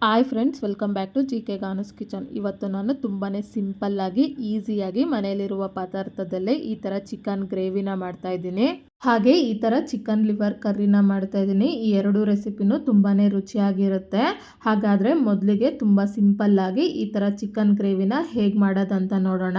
Hi friends, welcome back to G K Gana's kitchen. ಇವತ್ತು ನಾನು ತುಂಬಾ ಸಿಂಪಲ್ಲಾಗಿ ಈಸಿಯಾಗಿ ಮನೆಯಲ್ಲಿರುವ ಪದಾರ್ಥದಲ್ಲೇ ಈ ಥರ ಚಿಕನ್ ಗ್ರೇವಿನ ಮಾಡ್ತಾ ಇದ್ದೀನಿ. ಹಾಗೆ ಈ ಥರ ಚಿಕನ್ ಲಿವರ್ ಕರ್ರಿನ ಮಾಡ್ತಾ ಇದ್ದೀನಿ. ಈ ಎರಡು ರೆಸಿಪಿನೂ ತುಂಬಾ ರುಚಿಯಾಗಿರುತ್ತೆ. ಹಾಗಾದರೆ ಮೊದಲಿಗೆ ತುಂಬ ಸಿಂಪಲ್ಲಾಗಿ ಈ ಥರ ಚಿಕನ್ ಗ್ರೇವಿನ ಹೇಗೆ ಮಾಡೋದಂತ ನೋಡೋಣ.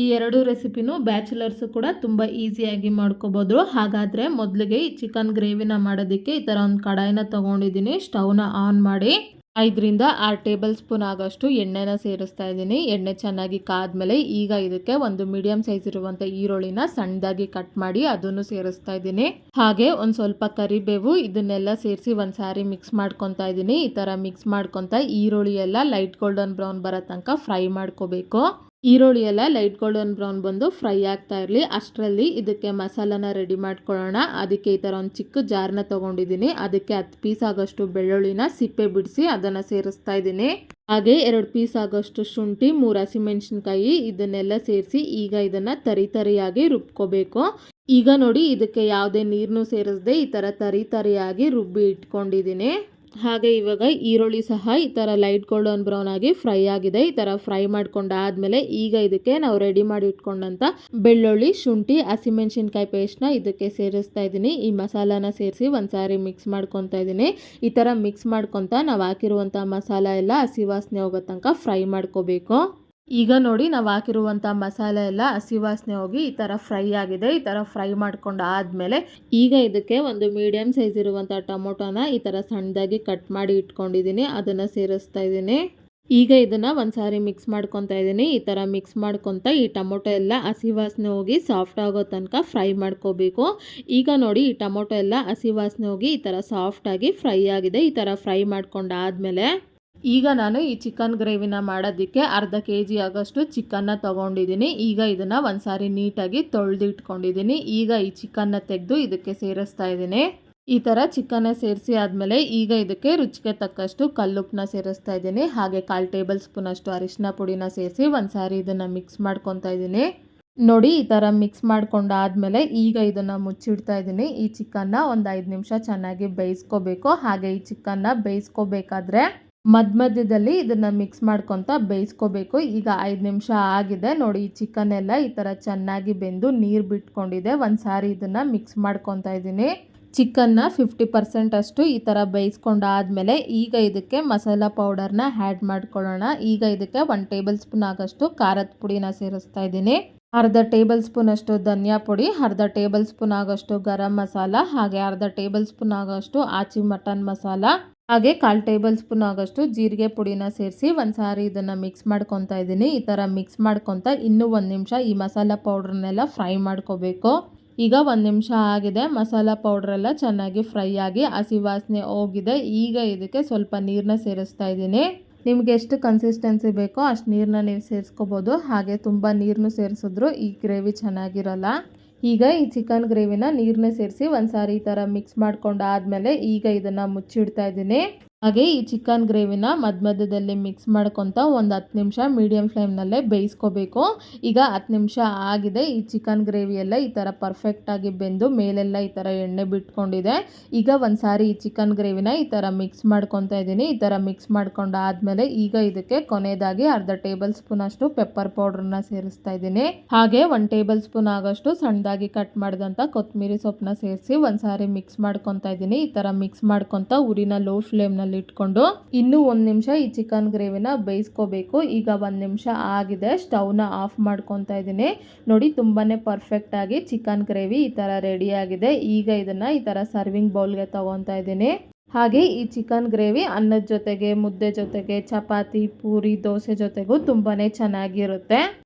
ಈ ಎರಡು ರೆಸಿಪಿನೂ ಬ್ಯಾಚುಲರ್ಸು ಕೂಡ ತುಂಬ ಈಸಿಯಾಗಿ ಮಾಡ್ಕೋಬೋದು. ಹಾಗಾದರೆ ಮೊದಲಿಗೆ ಈ ಚಿಕನ್ ಗ್ರೇವಿನ ಮಾಡೋದಕ್ಕೆ ಈ ಥರ ಒಂದು ಕಡಾಯಿನ ತೊಗೊಂಡಿದ್ದೀನಿ. ಸ್ಟವ್ನ ಆನ್ ಮಾಡಿ 5ರಿಂದ 6 ಟೇಬಲ್ ಸ್ಪೂನ್ ಆಗೋಷ್ಟು ಎಣ್ಣೆನ ಸೇರಿಸ್ತಾ ಇದ್ದೀನಿ. ಎಣ್ಣೆ ಚೆನ್ನಾಗಿ ಕಾದ್ಮೇಲೆ ಈಗ ಇದಕ್ಕೆ ಒಂದು ಮೀಡಿಯಂ ಸೈಜ್ ಇರುವಂಥ ಈರುಳ್ಳಿನ ಸಣ್ಣದಾಗಿ ಕಟ್ ಮಾಡಿ ಅದನ್ನು ಸೇರಿಸ್ತಾ ಇದ್ದೀನಿ. ಹಾಗೆ ಒಂದು ಸ್ವಲ್ಪ ಕರಿಬೇವು, ಇದನ್ನೆಲ್ಲ ಸೇರಿಸಿ ಒಂದು ಸಾರಿ ಮಿಕ್ಸ್ ಮಾಡ್ಕೊತಾ ಇದ್ದೀನಿ. ಈ ಥರ ಮಿಕ್ಸ್ ಮಾಡ್ಕೊತಾ ಈರುಳ್ಳಿ ಎಲ್ಲ ಲೈಟ್ ಗೋಲ್ಡನ್ ಬ್ರೌನ್ ಬರೋ ತನಕ ಫ್ರೈ ಮಾಡ್ಕೋಬೇಕು. ಈರುಳ್ಳಿ ಎಲ್ಲ ಲೈಟ್ ಗೋಲ್ಡನ್ ಬ್ರೌನ್ ಬಂದು ಫ್ರೈ ಆಗ್ತಾ ಇರಲಿ. ಅಷ್ಟರಲ್ಲಿ ಇದಕ್ಕೆ ಮಸಾಲಾನ ರೆಡಿ ಮಾಡ್ಕೊಳ್ಳೋಣ. ಅದಕ್ಕೆ ಈ ಥರ ಒಂದು ಚಿಕ್ಕ ಜಾರ್ನ ತೊಗೊಂಡಿದ್ದೀನಿ. ಅದಕ್ಕೆ 10 ಪೀಸ್ ಆಗೋಷ್ಟು ಬೆಳ್ಳುಳ್ಳಿನ ಸಿಪ್ಪೆ ಬಿಡಿಸಿ ಅದನ್ನು ಸೇರಿಸ್ತಾ ಇದ್ದೀನಿ. ಹಾಗೆ 2 ಪೀಸ್ ಆಗೋಷ್ಟು ಶುಂಠಿ, 3 ಹಸಿಮೆಣಸಿನ್ಕಾಯಿ ಇದನ್ನೆಲ್ಲ ಸೇರಿಸಿ ಈಗ ಇದನ್ನು ತರಿಯಾಗಿ ರುಬ್ಕೋಬೇಕು. ಈಗ ನೋಡಿ, ಇದಕ್ಕೆ ಯಾವುದೇ ನೀರನ್ನು ಸೇರಿಸದೆ ಈ ಥರ ತರಿಯಾಗಿ ರುಬ್ಬಿ ಇಟ್ಕೊಂಡಿದ್ದೀನಿ. ಹಾಗೆ ಇವಾಗ ಈರುಳ್ಳಿ ಸಹ ಈ ಥರ ಲೈಟ್ ಗೋಲ್ಡನ್ ಬ್ರೌನ್ ಆಗಿ ಫ್ರೈ ಆಗಿದೆ. ಈ ಥರ ಫ್ರೈ ಮಾಡ್ಕೊಂಡಾದ್ಮೇಲೆ ಈಗ ಇದಕ್ಕೆ ನಾವು ರೆಡಿ ಮಾಡಿ ಇಟ್ಕೊಂಡಂತ ಬೆಳ್ಳುಳ್ಳಿ, ಶುಂಠಿ, ಹಸಿಮೆಣಸಿನ್ಕಾಯಿ ಪೇಸ್ಟ್ನ ಇದಕ್ಕೆ ಸೇರಿಸ್ತಾ ಇದ್ದೀನಿ. ಈ ಮಸಾಲಾನ ಸೇರಿಸಿ ಒಂದ್ಸಾರಿ ಮಿಕ್ಸ್ ಮಾಡ್ಕೊತಾ ಇದ್ದೀನಿ. ಈ ಥರ ಮಿಕ್ಸ್ ಮಾಡ್ಕೊತಾ ನಾವು ಹಾಕಿರುವಂಥ ಮಸಾಲ ಎಲ್ಲ ಹಸಿ ವಾಸನೆ ಹೋಗೋ ತನಕ ಫ್ರೈ ಮಾಡ್ಕೋಬೇಕು. ಈಗ ನೋಡಿ, ನಾವು ಹಾಕಿರುವಂಥ ಮಸಾಲೆ ಎಲ್ಲ ಹಸಿ ವಾಸನೆ ಹೋಗಿ ಈ ಥರ ಫ್ರೈ ಆಗಿದೆ. ಈ ಥರ ಫ್ರೈ ಮಾಡ್ಕೊಂಡು ಆದಮೇಲೆ ಈಗ ಇದಕ್ಕೆ ಒಂದು ಮೀಡಿಯಮ್ ಸೈಜ್ ಇರುವಂಥ ಟೊಮೊಟೊನ ಈ ಥರ ಸಣ್ಣದಾಗಿ ಕಟ್ ಮಾಡಿ ಇಟ್ಕೊಂಡಿದ್ದೀನಿ. ಅದನ್ನು ಸೇರಿಸ್ತಾ ಇದ್ದೀನಿ. ಈಗ ಇದನ್ನು ಒಂದ್ಸಾರಿ ಮಿಕ್ಸ್ ಮಾಡ್ಕೊತಾ ಇದ್ದೀನಿ. ಈ ಥರ ಮಿಕ್ಸ್ ಮಾಡ್ಕೊತಾ ಈ ಟೊಮೊಟೊ ಎಲ್ಲ ಹಸಿ ವಾಸನೆ ಹೋಗಿ ಸಾಫ್ಟ್ ಆಗೋ ತನಕ ಫ್ರೈ ಮಾಡ್ಕೋಬೇಕು. ಈಗ ನೋಡಿ, ಈ ಟೊಮೊಟೊ ಎಲ್ಲ ಹಸಿ ವಾಸನೆ ಹೋಗಿ ಈ ಥರ ಸಾಫ್ಟಾಗಿ ಫ್ರೈ ಆಗಿದೆ. ಈ ಥರ ಫ್ರೈ ಮಾಡ್ಕೊಂಡಾದ್ಮೇಲೆ ಈಗ ನಾನು ಈ ಚಿಕನ್ ಗ್ರೇವಿನ ಮಾಡೋದಕ್ಕೆ ಅರ್ಧ kg ಆಗೋಷ್ಟು ಚಿಕನ್ನ ತೊಗೊಂಡಿದ್ದೀನಿ. ಈಗ ಇದನ್ನು ಒಂದ್ಸಾರಿ ನೀಟಾಗಿ ತೊಳೆದು ಇಟ್ಕೊಂಡಿದ್ದೀನಿ. ಈಗ ಈ ಚಿಕನ್ನ ತೆಗೆದು ಇದಕ್ಕೆ ಸೇರಿಸ್ತಾ ಇದ್ದೀನಿ. ಈ ಥರ ಚಿಕನ್ನ ಸೇರಿಸಿ ಆದಮೇಲೆ ಈಗ ಇದಕ್ಕೆ ರುಚಿಗೆ ತಕ್ಕಷ್ಟು ಕಲ್ಲುಪ್ಪನ್ನ ಸೇರಿಸ್ತಾ ಇದ್ದೀನಿ. ಹಾಗೆ 1/4 ಟೇಬಲ್ ಸ್ಪೂನ್ ಅಷ್ಟು ಅರಿಶಿನ ಪುಡಿನ ಸೇರಿಸಿ ಒಂದ್ಸಾರಿ ಇದನ್ನು ಮಿಕ್ಸ್ ಮಾಡ್ಕೊತಾ ಇದ್ದೀನಿ. ನೋಡಿ, ಈ ಥರ ಮಿಕ್ಸ್ ಮಾಡ್ಕೊಂಡಾದ್ಮೇಲೆ ಈಗ ಇದನ್ನು ಮುಚ್ಚಿಡ್ತಾ ಇದ್ದೀನಿ. ಈ ಚಿಕನ್ನ ಒಂದು 5 ನಿಮಿಷ ಚೆನ್ನಾಗಿ ಬೇಯಿಸ್ಕೋಬೇಕು. ಹಾಗೆ ಈ ಚಿಕನ್ನ ಬೇಯಿಸ್ಕೋಬೇಕಾದ್ರೆ ಮಧ್ಯದಲ್ಲಿ ಇದನ್ನು ಮಿಕ್ಸ್ ಮಾಡ್ಕೊತಾ ಬೇಯಿಸ್ಕೋಬೇಕು. ಈಗ 5 ನಿಮಿಷ ಆಗಿದೆ. ನೋಡಿ, ಈ ಚಿಕನ್ ಎಲ್ಲ ಈ ಥರ ಚೆನ್ನಾಗಿ ಬೆಂದು ನೀರು ಬಿಟ್ಕೊಂಡಿದೆ. ಒಂದು ಸಾರಿ ಇದನ್ನು ಮಿಕ್ಸ್ ಮಾಡ್ಕೊತಾ ಇದ್ದೀನಿ. ಚಿಕನ್ನ 50% ಅಷ್ಟು ಈ ಥರ ಬೇಯಿಸ್ಕೊಂಡಾದ್ಮೇಲೆ ಈಗ ಇದಕ್ಕೆ ಮಸಾಲ ಪೌಡರ್ನ ಆ್ಯಡ್ ಮಾಡ್ಕೊಳ್ಳೋಣ. ಈಗ ಇದಕ್ಕೆ 1 ಟೇಬಲ್ ಸ್ಪೂನ್ ಆಗೋಷ್ಟು ಖಾರದ ಪುಡಿನ ಸೇರಿಸ್ತಾ ಇದ್ದೀನಿ. ಅರ್ಧ ಟೇಬಲ್ ಸ್ಪೂನ್ ಅಷ್ಟು ಧನಿಯಾ ಪುಡಿ, ಅರ್ಧ ಟೇಬಲ್ ಸ್ಪೂನ್ ಆಗೋಷ್ಟು ಗರಂ ಮಸಾಲ, ಹಾಗೆ ಅರ್ಧ ಟೇಬಲ್ ಸ್ಪೂನ್ ಆಗೋಷ್ಟು ಆಚಿ ಮಟನ್ ಮಸಾಲ, ಹಾಗೆ 1/4 ಟೇಬಲ್ ಸ್ಪೂನ್ ಆಗೋಷ್ಟು ಜೀರಿಗೆ ಪುಡಿನ ಸೇರಿಸಿ ಒಂದ್ಸಾರಿ ಇದನ್ನು ಮಿಕ್ಸ್ ಮಾಡ್ಕೊತಾ ಇದ್ದೀನಿ. ಈ ಥರ ಮಿಕ್ಸ್ ಮಾಡ್ಕೊತಾ ಇನ್ನೂ 1 ನಿಮಿಷ ಈ ಮಸಾಲ ಪೌಡ್ರನ್ನೆಲ್ಲ ಫ್ರೈ ಮಾಡ್ಕೋಬೇಕು. ಈಗ 1 ನಿಮಿಷ ಆಗಿದೆ. ಮಸಾಲ ಪೌಡ್ರೆಲ್ಲ ಚೆನ್ನಾಗಿ ಫ್ರೈ ಆಗಿ ಹಸಿ ವಾಸನೆ ಹೋಗಿದೆ. ಈಗ ಇದಕ್ಕೆ ಸ್ವಲ್ಪ ನೀರನ್ನ ಸೇರಿಸ್ತಾ ಇದ್ದೀನಿ. ನಿಮ್ಗೆ ಎಷ್ಟು ಕನ್ಸಿಸ್ಟೆನ್ಸಿ ಬೇಕೋ ಅಷ್ಟು ನೀರನ್ನ ನೀವು ಸೇರಿಸ್ಕೋಬೋದು. ಹಾಗೆ ತುಂಬ ನೀರನ್ನು ಸೇರಿಸಿದ್ರು ಈ ಗ್ರೇವಿ ಚೆನ್ನಾಗಿರಲ್ಲ. ಈಗ ಈ ಚಿಕನ್ ಗ್ರೇವಿನ ನೀರನ್ನ ಸೇರಿಸಿ ಒಂದ್ಸಾರಿ ಈ ಥರ ಮಿಕ್ಸ್ ಮಾಡ್ಕೊಂಡಾದ್ಮೇಲೆ ಈಗ ಇದನ್ನು ಮುಚ್ಚಿಡ್ತಾ ಇದ್ದೀನಿ. ಹಾಗೆ ಈ ಚಿಕನ್ ಗ್ರೇವಿನ ಮಧ್ಯದಲ್ಲಿ ಮಿಕ್ಸ್ ಮಾಡ್ಕೊತಾ ಒಂದು 10 ನಿಮಿಷ ಮೀಡಿಯಂ ಫ್ಲೇಮ್ನಲ್ಲೇ ಬೇಯಿಸ್ಕೋಬೇಕು. ಈಗ 10 ನಿಮಿಷ ಆಗಿದೆ. ಈ ಚಿಕನ್ ಗ್ರೇವಿ ಎಲ್ಲ ಈ ಥರ ಪರ್ಫೆಕ್ಟಾಗಿ ಬೆಂದು ಮೇಲೆಲ್ಲ ಈ ಥರ ಎಣ್ಣೆ ಬಿಟ್ಕೊಂಡಿದೆ. ಈಗ ಒಂದು ಸಾರಿ ಈ ಚಿಕನ್ ಗ್ರೇವಿನ ಈ ಥರ ಮಿಕ್ಸ್ ಮಾಡ್ಕೊತಾ ಇದ್ದೀನಿ. ಈ ಥರ ಮಿಕ್ಸ್ ಮಾಡ್ಕೊಂಡಾದ್ಮೇಲೆ ಈಗ ಇದಕ್ಕೆ ಕೊನೆಯದಾಗಿ ಅರ್ಧ ಟೇಬಲ್ ಸ್ಪೂನ್ ಅಷ್ಟು ಪೆಪ್ಪರ್ ಪೌಡ್ರನ್ನ ಸೇರಿಸ್ತಾ ಇದ್ದೀನಿ. ಹಾಗೆ 1 ಟೇಬಲ್ ಸ್ಪೂನ್ ಆಗೋಷ್ಟು ಸಣ್ಣದಾಗಿ ಕಟ್ ಮಾಡಿದಂಥ ಕೊತ್ತಂಬರಿ ಸೊಪ್ಪನ್ನ ಸೇರಿಸಿ ಒಂದ್ಸಾರಿ ಮಿಕ್ಸ್ ಮಾಡ್ಕೊತಾ ಇದ್ದೀನಿ. ಈ ಥರ ಮಿಕ್ಸ್ ಮಾಡ್ಕೊತಾ ಉರಿನ ಲೋ ಫ್ಲೇಮ್ನಲ್ಲಿ ಇಟ್ಕೊಂಡು ಇನ್ನೂ 1 ನಿಮಿಷ ಈ ಚಿಕನ್ ಗ್ರೇವಿನ ಬೇಯಿಸ್ಕೋಬೇಕು. ಈಗ 1 ನಿಮಿಷ ಆಗಿದೆ. ಸ್ಟವ್ನ ಆಫ್ ಮಾಡ್ಕೊತಾ ಇದ್ದೀನಿ. ನೋಡಿ, ತುಂಬಾನೇ ಪರ್ಫೆಕ್ಟ್ ಆಗಿ ಚಿಕನ್ ಗ್ರೇವಿ ಈ ಥರ ರೆಡಿ ಆಗಿದೆ. ಈಗ ಇದನ್ನು ಈ ಥರ ಸರ್ವಿಂಗ್ ಬೌಲ್ಗೆ ತಗೊತಾ ಇದ್ದೀನಿ. ಹಾಗೆ ಈ ಚಿಕನ್ ಗ್ರೇವಿ ಅನ್ನದ ಜೊತೆಗೆ, ಮುದ್ದೆ ಜೊತೆಗೆ, ಚಪಾತಿ, ಪೂರಿ, ದೋಸೆ ಜೊತೆಗೂ ತುಂಬಾ ಚೆನ್ನಾಗಿರುತ್ತೆ.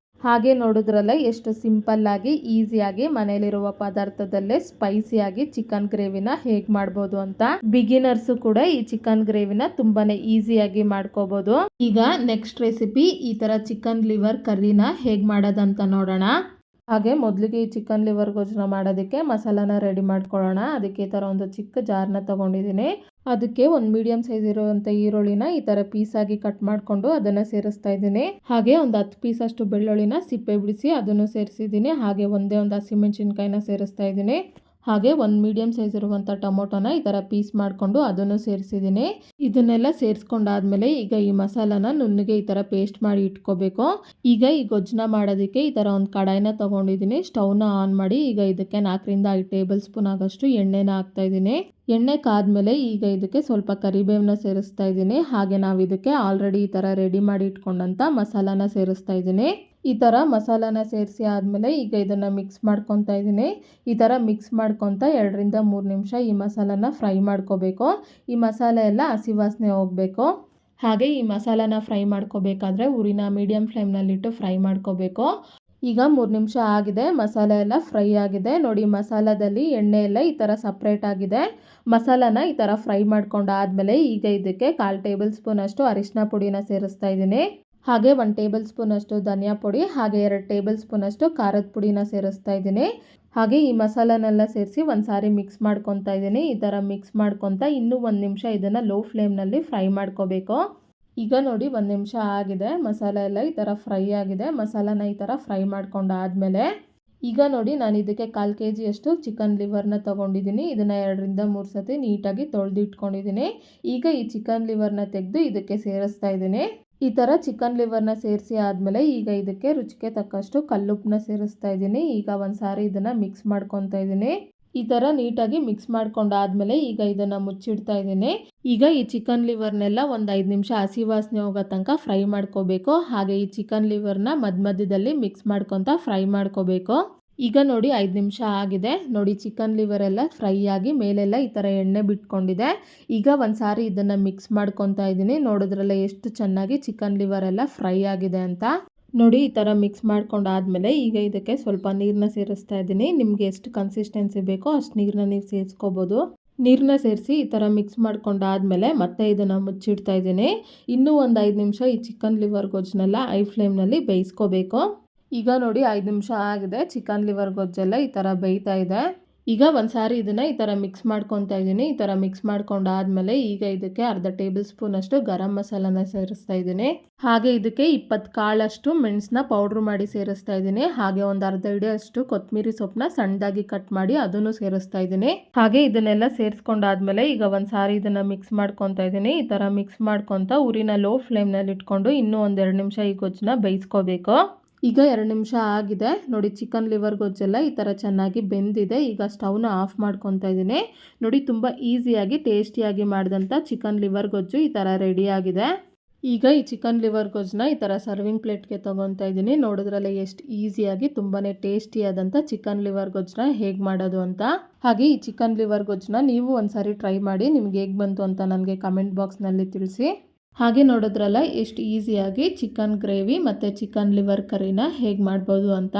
ಹಾಗೆ ನೋಡಿದ್ರಲ್ಲ ಎಷ್ಟು ಸಿಂಪಲ್ಲಾಗಿ ಈಸಿಯಾಗಿ ಮನೇಲಿರುವ ಪದಾರ್ಥದಲ್ಲೇ ಸ್ಪೈಸಿಯಾಗಿ ಚಿಕನ್ ಗ್ರೇವಿನ ಹೇಗೆ ಮಾಡ್ಬೋದು ಅಂತ. ಬಿಗಿನರ್ಸು ಕೂಡ ಈ ಚಿಕನ್ ಗ್ರೇವಿನ ತುಂಬಾನೇ ಈಸಿಯಾಗಿ ಮಾಡ್ಕೋಬೋದು. ಈಗ ನೆಕ್ಸ್ಟ್ ರೆಸಿಪಿ ಈ ಥರ ಚಿಕನ್ ಲಿವರ್ ಕರ್ರಿನ ಹೇಗೆ ಮಾಡೋದಂತ ನೋಡೋಣ. ಹಾಗೆ ಮೊದಲಿಗೆ ಈ ಚಿಕನ್ ಲಿವರ್ ಗೊಜ್ಜನ್ನ ಮಾಡೋದಕ್ಕೆ ಮಸಾಲಾನ ರೆಡಿ ಮಾಡ್ಕೊಳ್ಳೋಣ. ಅದಕ್ಕೆ ಈ ಥರ ಒಂದು ಚಿಕ್ಕ ಜಾರ್ನ ತೊಗೊಂಡಿದ್ದೀನಿ. ಅದಕ್ಕೆ ಒಂದು ಮೀಡಿಯಂ ಸೈಜ್ ಇರುವಂಥ ಈರುಳ್ಳಿನ ಈ ಥರ ಪೀಸಾಗಿ ಕಟ್ ಮಾಡಿಕೊಂಡು ಅದನ್ನು ಸೇರಿಸ್ತಾ ಇದ್ದೀನಿ. ಹಾಗೆ ಒಂದು 10 ಪೀಸ್ ಅಷ್ಟು ಬೆಳ್ಳುಳ್ಳಿನ ಸಿಪ್ಪೆ ಬಿಡಿಸಿ ಅದನ್ನು ಸೇರಿಸಿದ್ದೀನಿ. ಹಾಗೆ ಒಂದೇ ಒಂದು ಹಸಿಮೆಣಸಿನ್ಕಾಯಿನ ಸೇರಿಸ್ತಾ ಇದ್ದೀನಿ. ಹಾಗೆ ಒಂದು ಮೀಡಿಯಮ್ ಸೈಜ್ ಇರುವಂಥ ಟೊಮೊಟೊನ ಈ ಥರ ಪೀಸ್ ಮಾಡಿಕೊಂಡು ಅದನ್ನು ಸೇರಿಸಿದ್ದೀನಿ. ಇದನ್ನೆಲ್ಲ ಸೇರಿಸ್ಕೊಂಡಾದ್ಮೇಲೆ ಈಗ ಈ ಮಸಾಲಾನ ನುಣ್ಣಗೆ ಈ ಥರ ಪೇಸ್ಟ್ ಮಾಡಿ ಇಟ್ಕೋಬೇಕು. ಈಗ ಈ ಗೊಜ್ಜನ್ನ ಮಾಡೋದಕ್ಕೆ ಈ ಥರ ಒಂದು ಕಡಾಯಿನ ತೊಗೊಂಡಿದ್ದೀನಿ. ಸ್ಟವ್ನ ಆನ್ ಮಾಡಿ ಈಗ ಇದಕ್ಕೆ 4ರಿಂದ 5 ಟೇಬಲ್ ಸ್ಪೂನ್ ಆಗೋಷ್ಟು ಎಣ್ಣೆನ ಹಾಕ್ತಾಯಿದ್ದೀನಿ. ಎಣ್ಣೆ ಕಾದ್ಮೇಲೆ ಈಗ ಇದಕ್ಕೆ ಸ್ವಲ್ಪ ಕರಿಬೇವನ್ನ ಸೇರಿಸ್ತಾ ಇದ್ದೀನಿ. ಹಾಗೆ ನಾವು ಇದಕ್ಕೆ ಆಲ್ರೆಡಿ ಈ ಥರ ರೆಡಿ ಮಾಡಿ ಇಟ್ಕೊಂಡಂಥ ಮಸಾಲಾನ ಸೇರಿಸ್ತಾ ಇದ್ದೀನಿ. ಈ ಥರ ಮಸಾಲಾನ ಸೇರಿಸಿ ಆದಮೇಲೆ ಈಗ ಇದನ್ನು ಮಿಕ್ಸ್ ಮಾಡ್ಕೊತಾ ಇದ್ದೀನಿ. ಈ ಥರ ಮಿಕ್ಸ್ ಮಾಡ್ಕೊತಾ 2ರಿಂದ 3 ನಿಮಿಷ ಈ ಮಸಾಲಾನ ಫ್ರೈ ಮಾಡ್ಕೋಬೇಕು. ಈ ಮಸಾಲೆ ಎಲ್ಲ ಹಸಿ ವಾಸನೆ ಹೋಗಬೇಕು. ಹಾಗೆ ಈ ಮಸಾಲಾನ ಫ್ರೈ ಮಾಡ್ಕೋಬೇಕಾದ್ರೆ ಉರಿನ ಮೀಡಿಯಮ್ ಫ್ಲೇಮ್ನಲ್ಲಿಟ್ಟು ಫ್ರೈ ಮಾಡ್ಕೋಬೇಕು. ಈಗ 3 ನಿಮಿಷ ಆಗಿದೆ, ಮಸಾಲೆ ಎಲ್ಲ ಫ್ರೈ ಆಗಿದೆ ನೋಡಿ. ಮಸಾಲದಲ್ಲಿ ಎಣ್ಣೆ ಎಲ್ಲ ಈ ಥರ ಸಪ್ರೇಟ್ ಆಗಿದೆ. ಮಸಾಲಾನ ಈ ಥರ ಫ್ರೈ ಮಾಡ್ಕೊಂಡಾದ್ಮೇಲೆ ಈಗ ಇದಕ್ಕೆ 1/4 ಟೇಬಲ್ ಸ್ಪೂನ್ ಅಷ್ಟು ಅರಿಶಿನ ಪುಡಿನ ಸೇರಿಸ್ತಾ ಇದ್ದೀನಿ. ಹಾಗೆ 1 ಟೇಬಲ್ ಸ್ಪೂನ್ ಅಷ್ಟು ಧನಿಯಾ ಪುಡಿ, ಹಾಗೆ 2 ಟೇಬಲ್ ಸ್ಪೂನ್ ಅಷ್ಟು ಖಾರದ ಪುಡಿನ ಸೇರಿಸ್ತಾ ಇದ್ದೀನಿ. ಹಾಗೆ ಈ ಮಸಾಲನೆಲ್ಲ ಸೇರಿಸಿ ಒಂದು ಸಾರಿ ಮಿಕ್ಸ್ ಮಾಡ್ಕೊತಾ ಇದ್ದೀನಿ. ಈ ಥರ ಮಿಕ್ಸ್ ಮಾಡ್ಕೊತಾ ಇನ್ನೂ 1 ನಿಮಿಷ ಇದನ್ನು ಲೋ ಫ್ಲೇಮ್ನಲ್ಲಿ ಫ್ರೈ ಮಾಡ್ಕೋಬೇಕು. ಈಗ ನೋಡಿ 1 ನಿಮಿಷ ಆಗಿದೆ, ಮಸಾಲೆ ಎಲ್ಲ ಈ ಥರ ಫ್ರೈ ಆಗಿದೆ. ಮಸಾಲಾನ ಈ ಥರ ಫ್ರೈ ಮಾಡ್ಕೊಂಡಾದ್ಮೇಲೆ ಈಗ ನೋಡಿ ನಾನು ಇದಕ್ಕೆ 1/4 kg ಅಷ್ಟು ಚಿಕನ್ ಲಿವರ್ನ ತೊಗೊಂಡಿದ್ದೀನಿ. ಇದನ್ನು 2ರಿಂದ 3 ಸತಿ ನೀಟಾಗಿ ತೊಳೆದು ಇಟ್ಕೊಂಡಿದ್ದೀನಿ. ಈಗ ಈ ಚಿಕನ್ ಲಿವರ್ನ ತೆಗೆದು ಇದಕ್ಕೆ ಸೇರಿಸ್ತಾ ಇದ್ದೀನಿ. ಈ ಥರ ಚಿಕನ್ ಲಿವರ್ನ ಸೇರಿಸಿ ಆದಮೇಲೆ ಈಗ ಇದಕ್ಕೆ ರುಚಿಗೆ ತಕ್ಕಷ್ಟು ಕಲ್ಲುಪ್ಪನ್ನ ಸೇರಿಸ್ತಾ ಇದ್ದೀನಿ. ಈಗ ಒಂದು ಸಾರಿ ಇದನ್ನು ಮಿಕ್ಸ್ ಮಾಡ್ಕೊತಾ ಇದ್ದೀನಿ. ಈ ಥರ ನೀಟಾಗಿ ಮಿಕ್ಸ್ ಮಾಡ್ಕೊಂಡಾದ್ಮೇಲೆ ಈಗ ಇದನ್ನು ಮುಚ್ಚಿಡ್ತಾ ಇದ್ದೀನಿ. ಈಗ ಈ ಚಿಕನ್ ಲಿವರ್ನೆಲ್ಲ ಒಂದು 5 ನಿಮಿಷ ಹಸಿ ವಾಸನೆ ಹೋಗೋ ತನಕ ಫ್ರೈ ಮಾಡ್ಕೋಬೇಕು. ಹಾಗೆ ಈ ಚಿಕನ್ ಲಿವರ್ನ ಮಧ್ಯದಲ್ಲಿ ಮಿಕ್ಸ್ ಮಾಡ್ಕೊತಾ ಫ್ರೈ ಮಾಡ್ಕೋಬೇಕು. ಈಗ ನೋಡಿ 5 ನಿಮಿಷ ಆಗಿದೆ ನೋಡಿ. ಚಿಕನ್ ಲಿವರ್ ಎಲ್ಲ ಫ್ರೈ ಆಗಿ ಮೇಲೆಲ್ಲ ಈ ಥರ ಎಣ್ಣೆ ಬಿಟ್ಕೊಂಡಿದೆ. ಈಗ ಒಂದು ಸಾರಿ ಇದನ್ನು ಮಿಕ್ಸ್ ಮಾಡ್ಕೊತಾ ಇದ್ದೀನಿ. ನೋಡಿದ್ರಲ್ಲ ಎಷ್ಟು ಚೆನ್ನಾಗಿ ಚಿಕನ್ ಲಿವರ್ ಎಲ್ಲ ಫ್ರೈ ಆಗಿದೆ ಅಂತ. ನೋಡಿ ಈ ಥರ ಮಿಕ್ಸ್ ಮಾಡ್ಕೊಂಡಾದ್ಮೇಲೆ ಈಗ ಇದಕ್ಕೆ ಸ್ವಲ್ಪ ನೀರನ್ನ ಸೇರಿಸ್ತಾ ಇದ್ದೀನಿ. ನಿಮಗೆ ಎಷ್ಟು ಕನ್ಸಿಸ್ಟೆನ್ಸಿ ಬೇಕೋ ಅಷ್ಟು ನೀರನ್ನ ನೀವು ಸೇರಿಸ್ಕೋಬೋದು. ನೀರನ್ನ ಸೇರಿಸಿ ಈ ಥರ ಮಿಕ್ಸ್ ಮಾಡ್ಕೊಂಡಾದ್ಮೇಲೆ ಮತ್ತೆ ಇದನ್ನು ಮುಚ್ಚಿಡ್ತಾ ಇದ್ದೀನಿ. ಇನ್ನೂ ಒಂದು 5 ನಿಮಿಷ ಈ ಚಿಕನ್ ಲಿವರ್ ಗೊಜ್ಜನ್ನೆಲ್ಲ ಹೈ ಫ್ಲೇಮ್ನಲ್ಲಿ ಬೇಯಿಸ್ಕೋಬೇಕು. ಈಗ ನೋಡಿ 5 ನಿಮಿಷ ಆಗಿದೆ, ಚಿಕನ್ ಲಿವರ್ ಗೊಜ್ಜೆಲ್ಲ ಈ ಥರ ಬೇಯ್ತಾ ಇದೆ. ಈಗ ಒಂದು ಸಾರಿ ಇದನ್ನು ಈ ಥರ ಮಿಕ್ಸ್ ಮಾಡ್ಕೊತಾ ಇದ್ದೀನಿ. ಈ ಥರ ಮಿಕ್ಸ್ ಮಾಡ್ಕೊಂಡಾದ್ಮೇಲೆ ಈಗ ಇದಕ್ಕೆ ಅರ್ಧ ಟೇಬಲ್ ಸ್ಪೂನ್ ಅಷ್ಟು ಗರಂ ಮಸಾಲಾನ ಸೇರಿಸ್ತಾ ಇದ್ದೀನಿ. ಹಾಗೆ ಇದಕ್ಕೆ 20 ಕಾಳಷ್ಟು ಮೆಣಸನ್ನ ಪೌಡ್ರ್ ಮಾಡಿ ಸೇರಿಸ್ತಾ ಇದ್ದೀನಿ. ಹಾಗೆ ಒಂದು ಅರ್ಧ ಹಿಡಿಯಷ್ಟು ಕೊತ್ತಂಬರಿ ಸೊಪ್ಪನ್ನ ಸಣ್ಣದಾಗಿ ಕಟ್ ಮಾಡಿ ಅದನ್ನು ಸೇರಿಸ್ತಾ ಇದ್ದೀನಿ. ಹಾಗೆ ಇದನ್ನೆಲ್ಲ ಸೇರಿಸ್ಕೊಂಡಾದ್ಮೇಲೆ ಈಗ ಒಂದು ಸಾರಿ ಇದನ್ನು ಮಿಕ್ಸ್ ಮಾಡ್ಕೊತಾ ಇದ್ದೀನಿ. ಈ ಥರ ಮಿಕ್ಸ್ ಮಾಡ್ಕೊತಾ ಉರಿನ ಲೋ ಫ್ಲೇಮ್ನಲ್ಲಿ ಇಟ್ಕೊಂಡು ಇನ್ನೂ ಒಂದು 2 ನಿಮಿಷ ಈ ಗೊಜ್ಜನ್ನ ಬೇಯಿಸ್ಕೋಬೇಕು. ಈಗ 2 ನಿಮಿಷ ಆಗಿದೆ ನೋಡಿ. ಚಿಕನ್ ಲಿವರ್ ಗೊಜ್ಜೆಲ್ಲ ಈ ಥರ ಚೆನ್ನಾಗಿ ಬೆಂದಿದೆ. ಈಗ ಸ್ಟವ್ನ ಆಫ್ ಮಾಡ್ಕೊತಾ ಇದ್ದೀನಿ. ನೋಡಿ ತುಂಬ ಈಸಿಯಾಗಿ ಟೇಸ್ಟಿಯಾಗಿ ಮಾಡಿದಂಥ ಚಿಕನ್ ಲಿವರ್ ಗೊಜ್ಜು ಈ ಥರ ರೆಡಿಯಾಗಿದೆ. ಈಗ ಈ ಚಿಕನ್ ಲಿವರ್ ಗೊಜ್ಜನ್ನ ಈ ಥರ ಸರ್ವಿಂಗ್ ಪ್ಲೇಟ್ಗೆ ತೊಗೊತಾ ಇದ್ದೀನಿ. ನೋಡಿದ್ರಲ್ಲ ಎಷ್ಟು ಈಸಿಯಾಗಿ ತುಂಬಾ ಟೇಸ್ಟಿಯಾದಂಥ ಚಿಕನ್ ಲಿವರ್ ಗೊಜ್ಜನ್ನ ಹೇಗೆ ಮಾಡೋದು ಅಂತ. ಹಾಗೆ ಈ ಚಿಕನ್ ಲಿವರ್ ಗೊಜ್ಜನ್ನ ನೀವು ಒಂದು ಸಾರಿ ಟ್ರೈ ಮಾಡಿ ನಿಮ್ಗೆ ಹೇಗೆ ಬಂತು ಅಂತ ನನಗೆ ಕಮೆಂಟ್ ಬಾಕ್ಸ್ನಲ್ಲಿ ತಿಳಿಸಿ. ಹಾಗೆ ನೋಡಿದ್ರಲ್ಲ ಎಷ್ಟು ಈಸಿಯಾಗಿ ಚಿಕನ್ ಗ್ರೇವಿ ಮತ್ತು ಚಿಕನ್ ಲಿವರ್ ಕರಿನ ಹೇಗೆ ಮಾಡ್ಬೋದು ಅಂತ.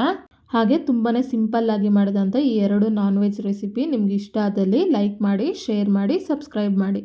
ಹಾಗೆ ತುಂಬಾ ಸಿಂಪಲ್ಲಾಗಿ ಮಾಡಿದಂಥ ಈ 2 ನಾನ್ ವೆಜ್ ರೆಸಿಪಿ ನಿಮ್ಗೆ ಇಷ್ಟ ಆದಲ್ಲಿ ಲೈಕ್ ಮಾಡಿ, ಶೇರ್ ಮಾಡಿ, ಸಬ್ಸ್ಕ್ರೈಬ್ ಮಾಡಿ.